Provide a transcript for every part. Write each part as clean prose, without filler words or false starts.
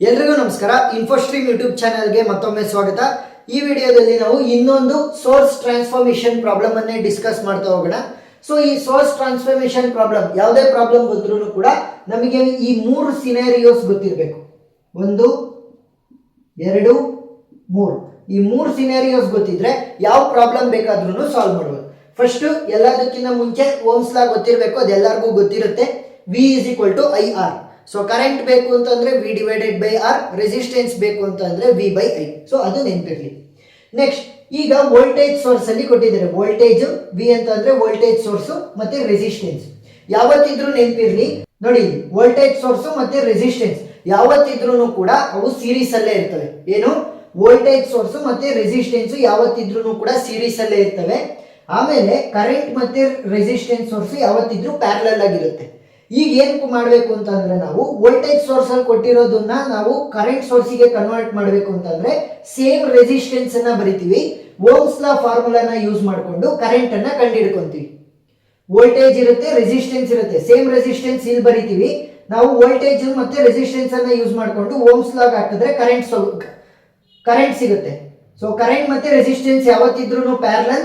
ಎಲ್ರಿಗೂ ನಮಸ್ಕಾರ. ಇನ್ಫೋಸ್ಟ್ರೀಮ್ ಯೂಟ್ಯೂಬ್ ಚಾನೆಲ್ಗೆ ಮತ್ತೊಮ್ಮೆ ಸ್ವಾಗತ. ಈ ವಿಡಿಯೋದಲ್ಲಿ ನಾವು ಇನ್ನೊಂದು ಸೋರ್ಸ್ ಟ್ರಾನ್ಸ್ಫಾರ್ಮೇಷನ್ ಪ್ರಾಬ್ಲಮ್ ಅನ್ನೇ ಡಿಸ್ಕಸ್ ಮಾಡ್ತಾ ಹೋಗೋಣ. ಸೊ ಈ ಸೋರ್ಸ್ ಟ್ರಾನ್ಸ್ಫಾರ್ಮೇಷನ್ ಪ್ರಾಬ್ಲಮ್ ಯಾವುದೇ ಪ್ರಾಬ್ಲಮ್ ಬಂದ್ರೂ ಕೂಡ ನಮಗೆ ಈ ಮೂರು ಸಿನಾರಿಯೋಸ್ ಗೊತ್ತಿರಬೇಕು. 1 2 3 ಈ ಮೂರು ಸಿನಾರಿಯೋಸ್ ಗೊತ್ತಿದ್ರೆ ಯಾವ ಪ್ರಾಬ್ಲಮ್ ಬೇಕಾದ್ರೂ ಸಾಲ್ವ್ ಮಾಡ್ಬೋದು. ಫಸ್ಟ್ ಎಲ್ಲದಕ್ಕಿಂತ ಮುಂಚೆ ಓಮ್ಸ್ ಲಾ ಗೊತ್ತಿರಬೇಕು, ಅದೆಲ್ಲರಿಗೂ ಗೊತ್ತಿರುತ್ತೆ. V = IR. ಸೊ ಕರೆಂಟ್ ಬೇಕು ಅಂತಂದ್ರೆ V/R, ರೆಸಿಸ್ಟೆನ್ಸ್ ಬೇಕು ಅಂತಂದ್ರೆ V/I. ಸೊ ಅದು ನೆನಪಿರಲಿ. ನೆಕ್ಸ್ಟ್ ಈಗ ವೋಲ್ಟೇಜ್ ಸೋರ್ಸ್ ಅಲ್ಲಿ ಕೊಟ್ಟಿದ್ದಾರೆ. ವೋಲ್ಟೇಜ್ V ಅಂತಂದ್ರೆ ವೋಲ್ಟೇಜ್ ಸೋರ್ಸ್ ಮತ್ತೆ ರೆಸಿಸ್ಟೆನ್ಸ್. ಯಾವತ್ತಿದ್ರೂ ನೆನಪಿರಲಿ ನೋಡಿ, ವೋಲ್ಟೇಜ್ ಸೋರ್ಸ್ ಮತ್ತೆ ರೆಸಿಸ್ಟೆನ್ಸ್ ಯಾವತ್ತಿದ್ರೂ ಕೂಡ ಅವು ಸೀರೀಸ್ ಅಲ್ಲೇ ಇರ್ತವೆ. ಏನು, ವೋಲ್ಟೇಜ್ ಸೋರ್ಸ್ ಮತ್ತೆ ರೆಸಿಸ್ಟೆನ್ಸ್ ಯಾವತ್ತಿದ್ರೂ ಕೂಡ ಸೀರೀಸ್ ಅಲ್ಲೇ ಇರ್ತವೆ. ಆಮೇಲೆ ಕರೆಂಟ್ ಮತ್ತೆ ರೆಸಿಸ್ಟೆನ್ಸ್ ಸೋರ್ಸ್ ಯಾವತ್ತಿದ್ರೂ ಪ್ಯಾರಲಲ್ ಆಗಿರುತ್ತೆ. ಈಗ ಏನ್ ಮಾಡಬೇಕು ಅಂತಂದ್ರೆ ನಾವು ವೋಲ್ಟೇಜ್ ಸೋರ್ಸ್ ಅಲ್ಲಿ ಕೊಟ್ಟಿರೋದನ್ನ ನಾವು ಕರೆಂಟ್ ಸೋರ್ಸಿಗೆ ಕನ್ವರ್ಟ್ ಮಾಡಬೇಕು ಅಂತಂದ್ರೆ ಸೇಮ್ ರೆಸಿಸ್ಟೆನ್ಸ್ ಅನ್ನ ಬರಿತೀವಿ. ಓಮ್ಸ್ ಲಾ ಫಾರ್ಮುಲಾನ ಯೂಸ್ ಮಾಡಿಕೊಂಡು ಕರೆಂಟ್ ಅನ್ನ ಕಂಡುಹಿಡ್ಕೊಂತೀವಿ. ವೋಲ್ಟೇಜ್ ಇರುತ್ತೆ, ರೆಸಿಸ್ಟೆನ್ಸ್ ಇರುತ್ತೆ, ಸೇಮ್ ರೆಸಿಸ್ಟೆನ್ಸ್ ಇಲ್ಲಿ ಬರಿತೀವಿ. ನಾವು ವೋಲ್ಟೇಜ್ ಮತ್ತೆ ರೆಸಿಸ್ಟೆನ್ಸ್ ಅನ್ನ ಯೂಸ್ ಮಾಡಿಕೊಂಡು ಓಮ್ಸ್ ಲಾ ಹಾಕಿದ್ರೆ ಕರೆಂಟ್ ಸಿಗುತ್ತೆ. ಸೊ ಕರೆಂಟ್ ಮತ್ತೆ ರೆಸಿಸ್ಟೆನ್ಸ್ ಯಾವತ್ತಿದ್ರೂ ಪ್ಯಾರಲಲ್,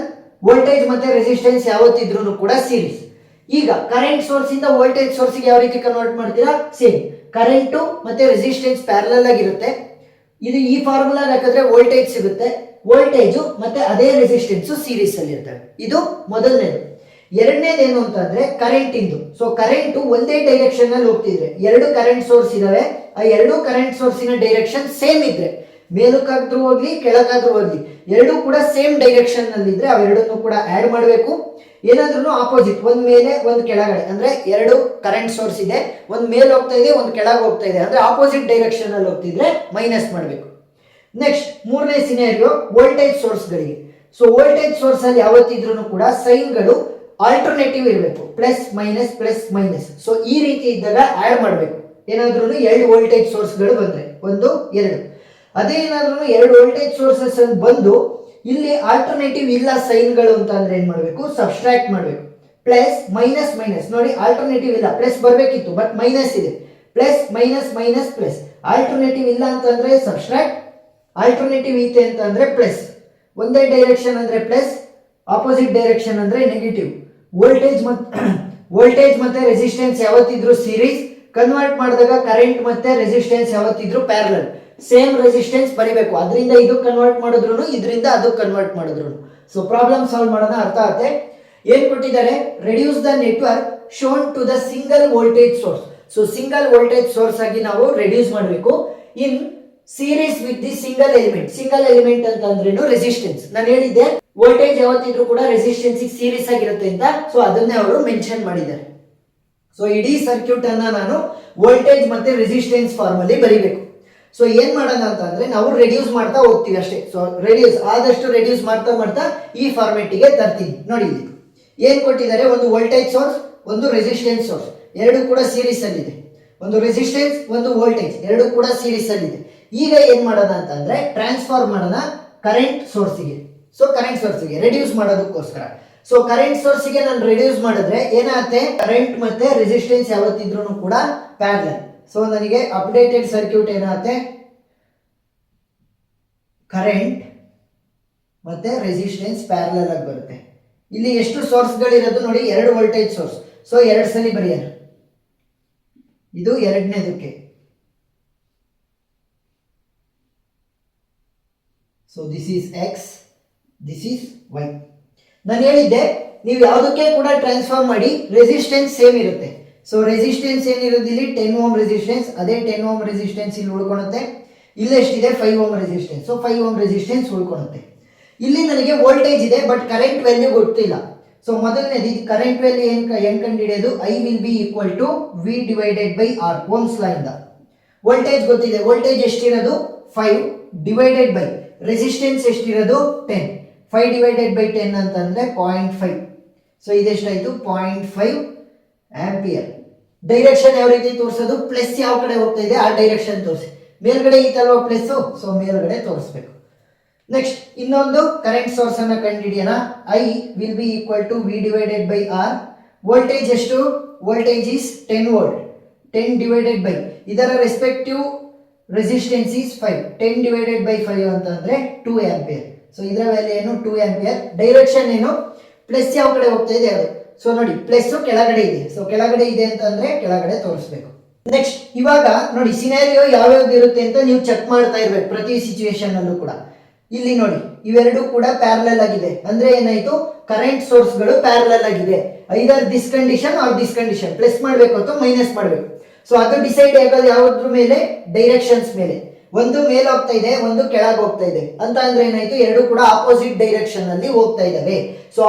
ವೋಲ್ಟೇಜ್ ಮತ್ತೆ ರೆಸಿಸ್ಟೆನ್ಸ್ ಯಾವತ್ತಿದ್ರೂ ಕೂಡ ಸೀರೀಸ್. ಈಗ ಕರೆಂಟ್ ಸೋರ್ಸ್ ಇಂದ ವೋಲ್ಟೇಜ್ ಸೋರ್ಸ್ಗೆ ಯಾವ ರೀತಿ ಕನ್ವರ್ಟ್ ಮಾಡ್ತೀರಾ? ಸೇಮ್ ಕರೆಂಟು ಮತ್ತೆ ರೆಸಿಸ್ಟೆನ್ಸ್ ಪ್ಯಾರಲಲ್ ಆಗಿರುತ್ತೆ. ಇದು ಈ ಫಾರ್ಮುಲಾಗ ಹಾಕಿದ್ರೆ ವೋಲ್ಟೇಜ್ ಸಿಗುತ್ತೆ. ವೋಲ್ಟೇಜು ಮತ್ತೆ ಅದೇ ರೆಸಿಸ್ಟೆನ್ಸ್ ಸೀರೀಸ್ ಅಲ್ಲಿ ಇರ್ತವೆ. ಇದು ಮೊದಲನೇದು. ಎರಡನೇದೇನು ಅಂತಂದ್ರೆ ಕರೆಂಟ್ ಇಂದು. ಸೊ ಕರೆಂಟ್ ಒಂದೇ ಡೈರೆಕ್ಷನ್ ಅಲ್ಲಿ ಹೋಗ್ತಿದ್ರೆ, ಎರಡು ಕರೆಂಟ್ ಸೋರ್ಸ್ ಇದಾವೆ. ಆ ಎರಡು ಕರೆಂಟ್ ಸೋರ್ಸಿನ ಡೈರೆಕ್ಷನ್ ಸೇಮ್ ಇದ್ರೆ, ಮೇಲಕ್ಕಾದ್ರೂ ಹೋಗ್ಲಿ ಕೆಳಗಾದ್ರೂ ಹೋಗ್ಲಿ, ಎರಡೂ ಕೂಡ ಸೇಮ್ ಡೈರೆಕ್ಷನ್ ನಲ್ಲಿ ಇದ್ರೆ ಅವೆರಡನ್ನು ಕೂಡ ಆಡ್ ಮಾಡಬೇಕು. ಏನಾದ್ರೂ ಆಪೋಸಿಟ್, ಒಂದ್ ಮೇಲೆ ಒಂದ್ ಕೆಳಗಡೆ ಅಂದ್ರೆ ಎರಡು ಕರೆಂಟ್ ಸೋರ್ಸ್ ಇದೆ, ಒಂದ್ ಮೇಲೆ ಹೋಗ್ತಾ ಇದೆ ಒಂದ್ ಕೆಳಗೆ ಹೋಗ್ತಾ ಇದೆ ಅಂದ್ರೆ ಆಪೋಸಿಟ್ ಡೈರೆಕ್ಷನ್ ಅಲ್ಲಿ ಹೋಗ್ತಿದ್ರೆ ಮೈನಸ್ ಮಾಡಬೇಕು. ನೆಕ್ಸ್ಟ್ ಮೂರನೇ ಸಿನಾರಿಯೋ ವೋಲ್ಟೇಜ್ ಸೋರ್ಸ್ಗಳಿಗೆ. ಸೊ ವೋಲ್ಟೇಜ್ ಸೋರ್ಸ್ ಅಲ್ಲಿ ಯಾವತ್ತಿದ್ರೂ ಕೂಡ ಸೈನ್ಗಳು ಆಲ್ಟರ್ನೇಟಿವ್ ಇರಬೇಕು, ಪ್ಲಸ್ ಮೈನಸ್. ಸೊ ಈ ರೀತಿ ಇದ್ದಾಗ ಆಡ್ ಮಾಡಬೇಕು. ಏನಾದ್ರೂ ಎರಡು ವೋಲ್ಟೇಜ್ ಸೋರ್ಸ್ಗಳು ಬಂದ್ರೆ 1 2, ಅದೇ ಏನಾದ್ರೂ ಎರಡು ವೋಲ್ಟೇಜ್ ಸೋರ್ಸಸ್ ಬಂದು ಇಲ್ಲಿ ಆಲ್ಟರ್ನೇಟಿವ್ ಇಲ್ಲ ಸೈನ್ಗಳು ಅಂತ ಅಂದ್ರೆ ಏನ್ ಮಾಡಬೇಕು? ಸಬ್ಸ್ಟ್ರಾಕ್ಟ್ ಮಾಡಬೇಕು. ಪ್ಲಸ್ ಮೈನಸ್ ನೋಡಿ, ಆಲ್ಟರ್ನೇಟಿವ್ ಇಲ್ಲ, ಪ್ಲಸ್ ಬರಬೇಕಿತ್ತು ಬಟ್ ಮೈನಸ್ ಇದೆ. Plus minus plus. ಆಲ್ಟರ್ನೇಟಿವ್ ಇಲ್ಲ ಅಂತಂದ್ರೆ ಸಬ್ಸ್ಟ್ರಾಕ್ಟ್, ಆಲ್ಟರ್ನೇಟಿವ್ ಐತೆ ಅಂತ ಅಂದ್ರೆ ಪ್ಲಸ್. ಒಂದೇ ಡೈರೆಕ್ಷನ್ ಅಂದ್ರೆ ಪ್ಲಸ್, ಆಪೋಸಿಟ್ ಡೈರೆಕ್ಷನ್ ಅಂದ್ರೆ ನೆಗೆಟಿವ್. ವೋಲ್ಟೇಜ್ ಮತ್ತೆ ರೆಸಿಸ್ಟೆನ್ಸ್ ಯಾವತ್ತಿದ್ರು ಸೀರೀಸ್, ಕನ್ವರ್ಟ್ ಮಾಡಿದಾಗ ಕರೆಂಟ್ ಮತ್ತೆ ರೆಸಿಸ್ಟೆನ್ಸ್ ಯಾವತ್ತಿದ್ರು ಪ್ಯಾರಲಲ್. ಸೇಮ್ ರೆಸಿಸ್ಟೆನ್ಸ್ ಬರೀಬೇಕು. ಅದರಿಂದ ಇದಕ್ಕೆ ಕನ್ವರ್ಟ್ ಮಾಡಿದ್ರು, ಇದರಿಂದ ಅದಕ್ಕೆ ಕನ್ವರ್ಟ್ ಮಾಡಿದ್ರು. ಸೊ ಪ್ರಾಬ್ಲಮ್ ಸಾಲ್ವ್ ಮಾಡೋಣ, ಅರ್ಥ ಆಗುತ್ತೆ. ಏನ್ ಕೊಟ್ಟಿದ್ದಾರೆ? Reduce the network shown to the single voltage source. So single voltage source ಆಗಿ ನಾವು ರೆಡ್ಯೂಸ್ ಮಾಡಬೇಕು in series with the single element. Single element ಅಂತ ಅಂದ್ರೇನು? ರೆಸಿಸ್ಟೆನ್ಸ್. ನಾನು ಹೇಳಿದ್ದೆ ವೋಲ್ಟೇಜ್ ಯಾವತ್ತಿದ್ರು ಕೂಡ ರೆಸಿಸ್ಟೆನ್ಸ್ ಸೀರೀಸ್ ಆಗಿರುತ್ತೆ ಅಂತ. ಸೊ ಅದನ್ನೇ ಅವರು ಮೆನ್ಷನ್ ಮಾಡಿದ್ದಾರೆ. ಸೊ ಇಡೀ ಸರ್ಕ್ಯೂಟ್ ಅನ್ನ ನಾನು ವೋಲ್ಟೇಜ್ ಮತ್ತೆ ರೆಸಿಸ್ಟೆನ್ಸ್ ಫಾರ್ಮ್ ಅಲ್ಲಿ ಬರೀಬೇಕು. ಸೊ ಏನ್ ಮಾಡೋಣ ಅಂತ ಅಂದ್ರೆ ನಾವು ರೆಡ್ಯೂಸ್ ಮಾಡ್ತಾ ಹೋಗ್ತೀವಿ ಅಷ್ಟೇ. ಸೊ ಆದಷ್ಟು ರೆಡ್ಯೂಸ್ ಮಾಡ್ತಾ ಈ ಫಾರ್ಮೆಟಿಗೆ ತರ್ತೀನಿ. ನೋಡಿ ಇಲ್ಲಿ ಏನ್ ಕೊಟ್ಟಿದ್ದಾರೆ? ಒಂದು ವೋಲ್ಟೇಜ್ ಸೋರ್ಸ್, ಒಂದು ರೆಸಿಸ್ಟೆನ್ಸ್ ಸೋರ್ಸ್, ಎರಡು ಕೂಡ ಸೀರೀಸ್ ಅಲ್ಲಿ ಇದೆ. ಒಂದು ರೆಸಿಸ್ಟೆನ್ಸ್, ಒಂದು ವೋಲ್ಟೇಜ್, ಎರಡು ಕೂಡ ಸೀರೀಸ್ ಅಲ್ಲಿ ಇದೆ. ಈಗ ಏನ್ ಮಾಡೋಣ ಅಂತಂದ್ರೆ ಟ್ರಾನ್ಸ್ಫಾರ್ಮ್ ಮಾಡೋಣ ಕರೆಂಟ್ ಸೋರ್ಸಿಗೆ. ಸೊ ಕರೆಂಟ್ ಸೋರ್ಸಿಗೆ ರೆಡ್ಯೂಸ್ ಮಾಡೋದಕ್ಕೋಸ್ಕರ. ಸೊ ಕರೆಂಟ್ ಸೋರ್ಸಿಗೆ ನಾನು ರೆಡ್ಯೂಸ್ ಮಾಡಿದ್ರೆ ಏನಾಗುತ್ತೆ? ಕರೆಂಟ್ ಮತ್ತೆ ರೆಸಿಸ್ಟೆನ್ಸ್ ಯಾವತ್ತಿದ್ರೂ ಕೂಡ ಪ್ಯಾರಲಲ್. ಸೊ ನನಗೆ ಅಪ್ಡೇಟೆಡ್ ಸರ್ಕ್ಯೂಟ್ ಏನಾಗುತ್ತೆ? ಕರೆಂಟ್ ಮತ್ತೆ ರೆಸಿಸ್ಟೆನ್ಸ್ ಪ್ಯಾರಲಲ್ ಆಗಿ ಬರುತ್ತೆ. ಇಲ್ಲಿ ಎಷ್ಟು ಸೋರ್ಸ್ಗಳಿರೋದು ನೋಡಿ? ಎರಡು ವೋಲ್ಟೇಜ್ ಸೋರ್ಸ್. ಸೊ ಎರಡು ಸಲ ಬರೆಯೋಣ. ಇದು ಎರಡನೇದಕ್ಕೆ. So this is X, this is Y. ನಾನು ಹೇಳಿದ್ದೆ ನೀವು ಯಾವುದಕ್ಕೆ ಕೂಡ ಟ್ರಾನ್ಸ್ಫಾರ್ಮ್ ಮಾಡಿ ರೆಸಿಸ್ಟೆನ್ಸ್ ಸೇಮ್ ಇರುತ್ತೆ. ಸೊ ರೆಸಿಸ್ಟೆನ್ಸ್ ಏನಿರೋದು ಇಲ್ಲಿ 10 ಓಮ್ ರೆಸಿಸ್ಟೆನ್ಸ್, ಅದೇ 10 ಓಮ್ ರೆಸಿಸ್ಟೆನ್ಸ್ ಇಲ್ಲಿ ಉಳ್ಕೊಳುತ್ತೆ. ಇಲ್ಲಿ ಎಷ್ಟಿದೆ? 5 ohm resistance. So 5 ohm resistance ಉಳ್ಕೊಳುತ್ತೆ. ಇಲ್ಲಿ ನನಗೆ ವೋಲ್ಟೇಜ್ ಇದೆ ಬಟ್ ಕರೆಂಟ್ ವ್ಯಾಲ್ಯೂ ಗೊತ್ತಿಲ್ಲ. ಸೊ ಮೊದಲನೇದು ಕರೆಂಟ್ ವ್ಯಾಲ್ಯೂ ಏನ್ ಕಂಡುಹಿಡಿಯೋದು? I will be equal to V/R, ohm's law ಇಂದ. ವೋಲ್ಟೇಜ್ ಗೊತ್ತಿದೆ, ವೋಲ್ಟೇಜ್ ಎಷ್ಟಿರೋದು? 5 ಡಿವೈಡೆಡ್ ಬೈ ರೆಸಿಸ್ಟೆನ್ಸ್ ಎಷ್ಟಿರೋದು? 10. 5 / 10 ಅಂತಂದ್ರೆ 0.5. ಸೊ ಇದೆಷ್ಟಾಯ್ತು? 0.5 ಆಂಪಿಯರ್. ಡೈರೆಕ್ಷನ್ ಯಾವ ರೀತಿ ತೋರಿಸೋದು? ಪ್ಲಸ್ ಯಾವ ಕಡೆ ಹೋಗ್ತಾ ಇದೆ ಆ ಡೈರೆಕ್ಷನ್ ತೋರಿಸಿ. ಮೇಲ್ಗಡೆ ಈ ತಲ್ವಾ ಪ್ಲಸ್, ಸೊ ಮೇಲ್ಗಡೆ ತೋರಿಸ್ಬೇಕು. ನೆಕ್ಸ್ಟ್ ಇನ್ನೊಂದು ಕರೆಂಟ್ ಸೋರ್ಸ್ ಅನ್ನ ಕಂಡುಹಿಡಿಯೋಣ. I will be equal to V/R. Voltage ಎಷ್ಟು? Voltage is 10 volt. 10 divided by ಇದರ respective resistance is 5. 10 divided by 5 ಅಂತಂದ್ರೆ 2 ಆಂಪಿಯರ್. ಸೊ ಇದರ ವ್ಯಾಲ್ಯೂ ಏನು 2 ಆಂಪಿಯರ್. ಡೈರೆಕ್ಷನ್ ಏನು ಪ್ಲಸ್ ಯಾವ ಕಡೆ ಹೋಗ್ತಾ ಇದೆ ಅದು. ಸೊ ನೋಡಿ ಪ್ಲಸ್ ಕೆಳಗಡೆ ಇದೆ. ಸೊ ಕೆಳಗಡೆ ಇದೆ ಅಂತಂದ್ರೆ ಕೆಳಗಡೆ ತೋರಿಸ್ಬೇಕು. ನೆಕ್ಸ್ಟ್ ಇವಾಗ ನೋಡಿ ಸಿನಾರಿಯೋ ಯಾವ್ಯಾವ್ದು ಇರುತ್ತೆ ಅಂತ ನೀವು ಚೆಕ್ ಮಾಡ್ತಾ ಇರ್ಬೇಕು ಪ್ರತಿ ಸಿಚುವೇಶನ್ ಅಲ್ಲೂ ಕೂಡ. ಇಲ್ಲಿ ನೋಡಿ ಇವೆರಡು ಕೂಡ ಪ್ಯಾರಲಲ್ ಆಗಿದೆ ಅಂದ್ರೆ ಏನಾಯ್ತು, ಕರೆಂಟ್ ಸೋರ್ಸ್ ಗಳು ಪ್ಯಾರಲಲ್ ಆಗಿದೆ. Either this condition or this condition, plus ಮಾಡಬೇಕು ಅಥವಾ ಮೈನಸ್ ಮಾಡಬೇಕು. ಸೊ ಅದು ಡಿಸೈಡ್ ಆಗೋದು ಯಾವ್ದ್ರ ಮೇಲೆ, ಡೈರೆಕ್ಷನ್ಸ್ ಮೇಲೆ. ಒಂದು ಮೇಲೆ ಹೋಗ್ತಾ ಇದೆ, ಒಂದು ಕೆಳಗೆ ಹೋಗ್ತಾ ಇದೆ ಅಂತ ಅಂದ್ರೆ ಏನಾಯ್ತು, ಎರಡು ಕೂಡ ಆಪೋಸಿಟ್ ಡೈರೆಕ್ಷನ್ ಅಲ್ಲಿ ಹೋಗ್ತಾ ಇದಾವೆ. ಸೊ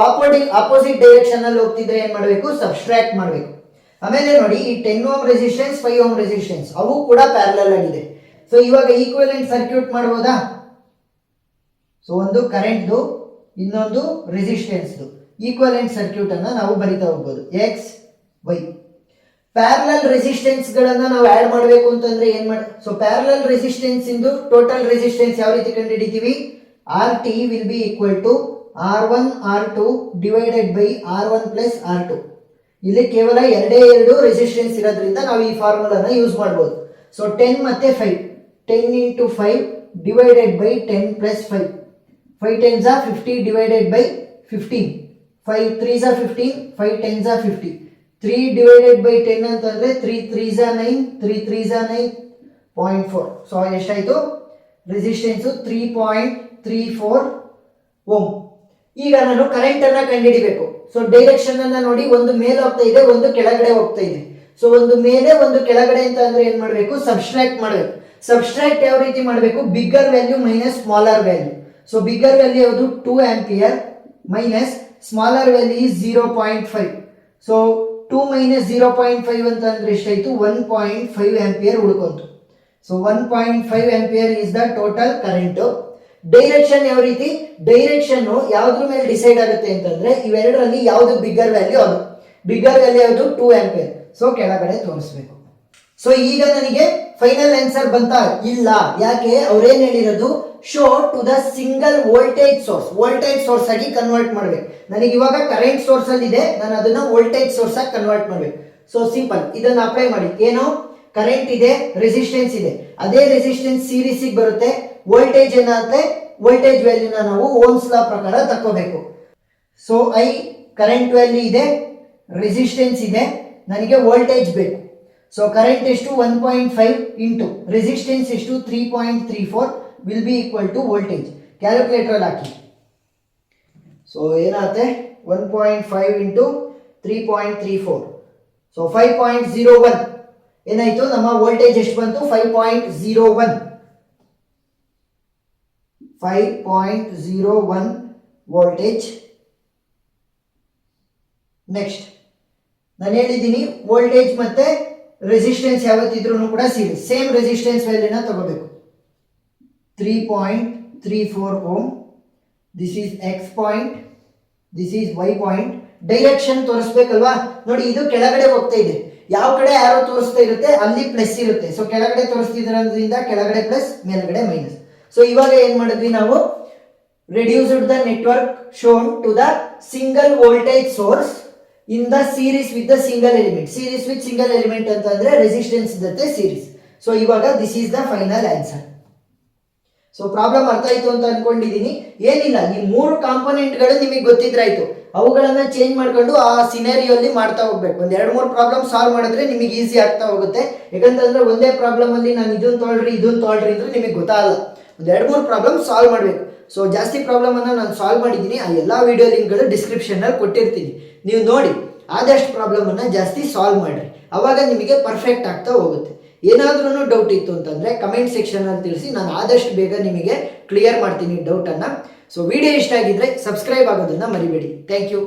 ಆಪೋಸಿಟ್ ಡೈರೆಕ್ಷನ್ ಅಲ್ಲಿ ಹೋಗ್ತಿದ್ರೆ ಏನ್ ಮಾಡಬೇಕು, ಸಬ್ಸ್ಟ್ರಾಕ್ಟ್ ಮಾಡಬೇಕು. ಆಮೇಲೆ ನೋಡಿ ಈ 10 ಓಮ್ ರೆಸಿಸ್ಟೆನ್ಸ್ 5 ಓಮ್ ರೆಸಿಸ್ಟೆನ್ಸ್ ಅವು ಕೂಡ ಪ್ಯಾರಲಲ್ ಆಗಿದೆ. ಸೊ ಇವಾಗ ಈಕ್ವಿವೆಲೆಂಟ್ ಸರ್ಕ್ಯೂಟ್ ಮಾಡಬಹುದಾ. ಸೊ ಒಂದು ಕರೆಂಟ್ದು ಇನ್ನೊಂದು ರೆಸಿಸ್ಟೆನ್ಸ್ದು ಈಕ್ವಿವೆಲೆಂಟ್ ಸರ್ಕ್ಯೂಟ್ ಅನ್ನ ನಾವು ಬರಿತಾ ಹೋಗ್ಬೋದು. ಎಕ್ಸ್ ವೈ ಪ್ಯಾರಲಲ್ ರೆಸಿಸ್ಟೆನ್ಸ್ ಗಳನ್ನ ನಾವು ಆಡ್ ಮಾಡಬೇಕು ಅಂತಂದ್ರೆ ಏನ್ ಮಾಡ, ಸೊ ಪ್ಯಾರಲಲ್ ರೆಸಿಸ್ಟೆನ್ಸ್ ಇಂದು ಟೋಟಲ್ ರೆಸಿಸ್ಟೆನ್ಸ್ ಯಾವ ರೀತಿ ಕಂಡುಹಿಡಿತೀವಿ, R T will be equal to R1 R2 divided by R1 plus R2. ಇಲ್ಲಿ ಕೇವಲ ಎರಡು ರೆಸಿಸ್ಟೆನ್ಸ್ ಇರೋದ್ರಿಂದ ನಾವು ಈ ಫಾರ್ಮುಲಾನ ಯೂಸ್ ಮಾಡಬಹುದು. ಸೊ 10 ಮತ್ತೆ 5, 10 into 5 divided by 10 plus 5. 5 10s are 50 divided by 15. 5 3s are 15, 5 10s are 50. 3 divided by 10 ಅಂತಂದ್ರೆ 3 3s are 9, 3 3s are 9.4. So ಎಷ್ಟಾಯ್ತು ರೆಸಿಸ್ಟೆನ್ಸ್ 3.34 ಓಮ್. ಈಗ ನಾನು ಕರೆಂಟ್ ಅನ್ನ ಕಂಡುಹಿಡಿಬೇಕು. ಸೊ ಡೈರೆಕ್ಷನ್ ಅನ್ನ ನೋಡಿ, ಒಂದು ಮೇಲೆ ಹೋಗ್ತಾ ಇದೆ, ಒಂದು ಕೆಳಗಡೆ ಹೋಗ್ತಾ ಇದೆ. ಸೊ ಒಂದು ಮೇಲೆ ಒಂದು ಕೆಳಗಡೆ ಅಂತ ಅಂದ್ರೆ ಏನ್ ಮಾಡಬೇಕು, ಸಬ್ಸ್ಟ್ರಾಕ್ಟ್ ಮಾಡಬೇಕು. ಸಬ್ಸ್ಟ್ರಾಕ್ಟ್ ಯಾವ ರೀತಿ ಮಾಡಬೇಕು, bigger value minus smaller value. So bigger value ಯಾವುದು 2 ampere minus smaller value is 0.5. So 2 minus 0.5 ಅಂತ ಅಂದ್ರೆ ಎಷ್ಟಾಯ್ತು, 1.5 ಆಂಪಿಯರ್ ಉಳ್ಕೊಂತು. So 1.5 ampere is the total current. Direction ಯಾವ ರೀತಿ, ಡೈರೆಕ್ಷನ್ ಯಾವ್ದ್ರ ಮೇಲೆ ಡಿಸೈಡ್ ಆಗುತ್ತೆ ಅಂತಂದ್ರೆ ಇವೆರಡರಲ್ಲಿ ಯಾವ್ದು ಬಿಗ್ಗರ್ ವ್ಯಾಲ್ಯೂ, ಅದು ಬಿಗ್ಗರ್ ವ್ಯಾಲ್ಯೂ ಯಾವುದು 2 ಆಂಪಿಯರ್. ಸೊ ಕೆಳಗಡೆ ತೋರಿಸ್ಬೇಕು. ಸೊ ಈಗ ನನಗೆ ಫೈನಲ್ ಆನ್ಸರ್ ಬಂತಾ, ಇಲ್ಲ. ಯಾಕೆ, ಅವ್ರೇನ್ ಹೇಳಿರೋದು, show to the single voltage source ಆಗಿ ಕನ್ವರ್ಟ್ ಮಾಡ್ಬೇಕು. ನನಗೆ ಇವಾಗ ಕರೆಂಟ್ ಸೋರ್ಸ್ ಅಲ್ಲಿ ಇದೆ, ನಾನು ಅದನ್ನ ವೋಲ್ಟೇಜ್ ಸೋರ್ಸ್ ಆಗಿ ಕನ್ವರ್ಟ್ ಮಾಡ್ಬೇಕು. ಸೊ ಸಿಂಪಲ್, ಇದನ್ನ ಅಪ್ಲೈ ಮಾಡಿ. ಏನು, ಕರೆಂಟ್ ಇದೆ, ರೆಸಿಸ್ಟೆನ್ಸ್ ಇದೆ, ಅದೇ ರೆಸಿಸ್ಟೆನ್ಸ್ ಸೀರೀಸ್ ಬರುತ್ತೆ. ವೋಲ್ಟೇಜ್ ಏನಾಗುತ್ತೆ, ವೋಲ್ಟೇಜ್ ವ್ಯಾಲ್ಯೂನ ನಾವು ಓಮ್ಸ್ ಲಾ ಪ್ರಕಾರ ತಕ್ಕೋಬೇಕು. ಸೊ ಐ ಕರೆಂಟ್ ವ್ಯಾಲ್ಯೂ ಇದೆ, ರೆಸಿಸ್ಟೆನ್ಸ್ ಇದೆ, ನನಗೆ ವೋಲ್ಟೇಜ್ ಬೇಕು. ಸೊ ಕರೆಂಟ್ ಎಷ್ಟು 1.5 ಇಂಟು ರೆಸಿಸ್ಟೆನ್ಸ್ ಎಷ್ಟು 3.34 will be equal to voltage. Calculator ಹಾಕಿ. ಸೊ ಏನಾಗುತ್ತೆ 1.5 ಇಂಟು 3.34. ಸೊ 5.01 ಏನಾಯ್ತು, ನಮ್ಮ ವೋಲ್ಟೇಜ್ ಎಷ್ಟು ಬಂತು, 5.01 ವೋಲ್ಟೇಜ್. ನೆಕ್ಸ್ಟ್ ನಾನು ಹೇಳಿದ್ದೀನಿ, ವೋಲ್ಟೇಜ್ ಮತ್ತೆ ರೆಸಿಸ್ಟೆನ್ಸ್ ಯಾವತ್ತಿದ್ರೂ ಕೂಡ ಸೇಮ್ ರೆಸಿಸ್ಟೆನ್ಸ್ ವ್ಯಾಲ್ಯೂನ ತಗೋಬೇಕು. 3.34 ohm. This is X point, this is Y point. Direction ತೋರಿಸ್ಬೇಕಲ್ವಾ. ನೋಡಿ ಇದು ಕೆಳಗಡೆ ಹೋಗ್ತಾ ಇದೆ, ಯಾವ ಕಡೆ ಆರೋ ತೋರಿಸ್ತಾ ಇರುತ್ತೆ ಅಲ್ಲಿ ಪ್ಲಸ್ ಇರುತ್ತೆ. ಸೊ ಕೆಳಗಡೆ ತೋರಿಸ್ತಿದ್ರಿಂದ ಕೆಳಗಡೆ ಪ್ಲಸ್, ಮೇಲ್ಗಡೆ ಮೈನಸ್. ಸೊ ಇವಾಗ ಏನ್ ಮಾಡಿದ್ವಿ ನಾವು, reduced the network shown to the single voltage source in the series with the single element. Series with single element ಅಂತಂದ್ರೆ ರೆಸಿಸ್ಟೆನ್ಸ್ ಜೊತೆ ಸೀರೀಸ್. ಸೊ ಇವಾಗ this is the final answer. So problem ಅರ್ಥ ಆಯ್ತು ಅಂತ ಅನ್ಕೊಂಡಿದೀನಿ. ಏನಿಲ್ಲ, ಈ 3 ಕಾಂಪೋನೆಂಟ್ಗಳು ನಿಮಗೆ ಗೊತ್ತಿದ್ರಾಯ್ತು. ಅವುಗಳನ್ನ ಚೇಂಜ್ ಮಾಡ್ಕೊಂಡು ಆ ಸಿನಾರಿಯೋಲ್ಲಿ ಮಾಡ್ತಾ ಹೋಗ್ಬೇಕು. ಒಂದ್ 2-3 ಪ್ರಾಬ್ಲಮ್ ಸಾಲ್ವ್ ಮಾಡಿದ್ರೆ ನಿಮಗೆ ಈಸಿ ಆಗ್ತಾ ಹೋಗುತ್ತೆ. ಯಾಕಂತಂದ್ರೆ ಒಂದೇ ಪ್ರಾಬ್ಲಮ್ ಅಲ್ಲಿ ನಾನು ಇದನ್ನ ತೊಗೊಳ್ರಿ ಅಂದ್ರೆ ನಿಮಗೆ ಗೊತ್ತಾಗಲ್ಲ. ಒಂದ್ 2-3 ಪ್ರಾಬ್ಲಮ್ ಸಾಲ್ವ್ ಮಾಡಬೇಕು. ಸೊ ಜಾಸ್ತಿ ಪ್ರಾಬ್ಲಮ್ ಅನ್ನ ನಾನು ಸಾಲ್ವ್ ಮಾಡಿದ್ದೀನಿ. ಆ ಎಲ್ಲ ವಿಡಿಯೋ ಲಿಂಕ್ಗಳು ಡಿಸ್ಕ್ರಿಪ್ಷನ್ ಅಲ್ಲಿ ಕೊಟ್ಟಿರ್ತೀನಿ, ನೀವು ನೋಡಿ ಆದಷ್ಟು ಪ್ರಾಬ್ಲಮ್ ಅನ್ನ ಜಾಸ್ತಿ ಸಾಲ್ವ್ ಮಾಡ್ರಿ. ಅವಾಗ ನಿಮಗೆ ಪರ್ಫೆಕ್ಟ್ ಆಗ್ತಾ ಹೋಗುತ್ತೆ. ಏನಾದ್ರೂ ಡೌಟ್ ಇತ್ತು ಅಂತಂದ್ರೆ ಕಮೆಂಟ್ ಸೆಕ್ಷನ್ ಅಲ್ಲಿ ತಿಳಿಸಿ, ನಾನು ಆದಷ್ಟು ಬೇಗ ನಿಮಗೆ ಕ್ಲಿಯರ್ ಮಾಡ್ತೀನಿ ಡೌಟ್ ಅನ್ನ. ಸೊ ವಿಡಿಯೋ ಇಷ್ಟ ಆಗಿದ್ರೆ ಸಬ್ಸ್ಕ್ರೈಬ್ ಆಗೋದನ್ನ ಮರಿಬೇಡಿ. Thank you.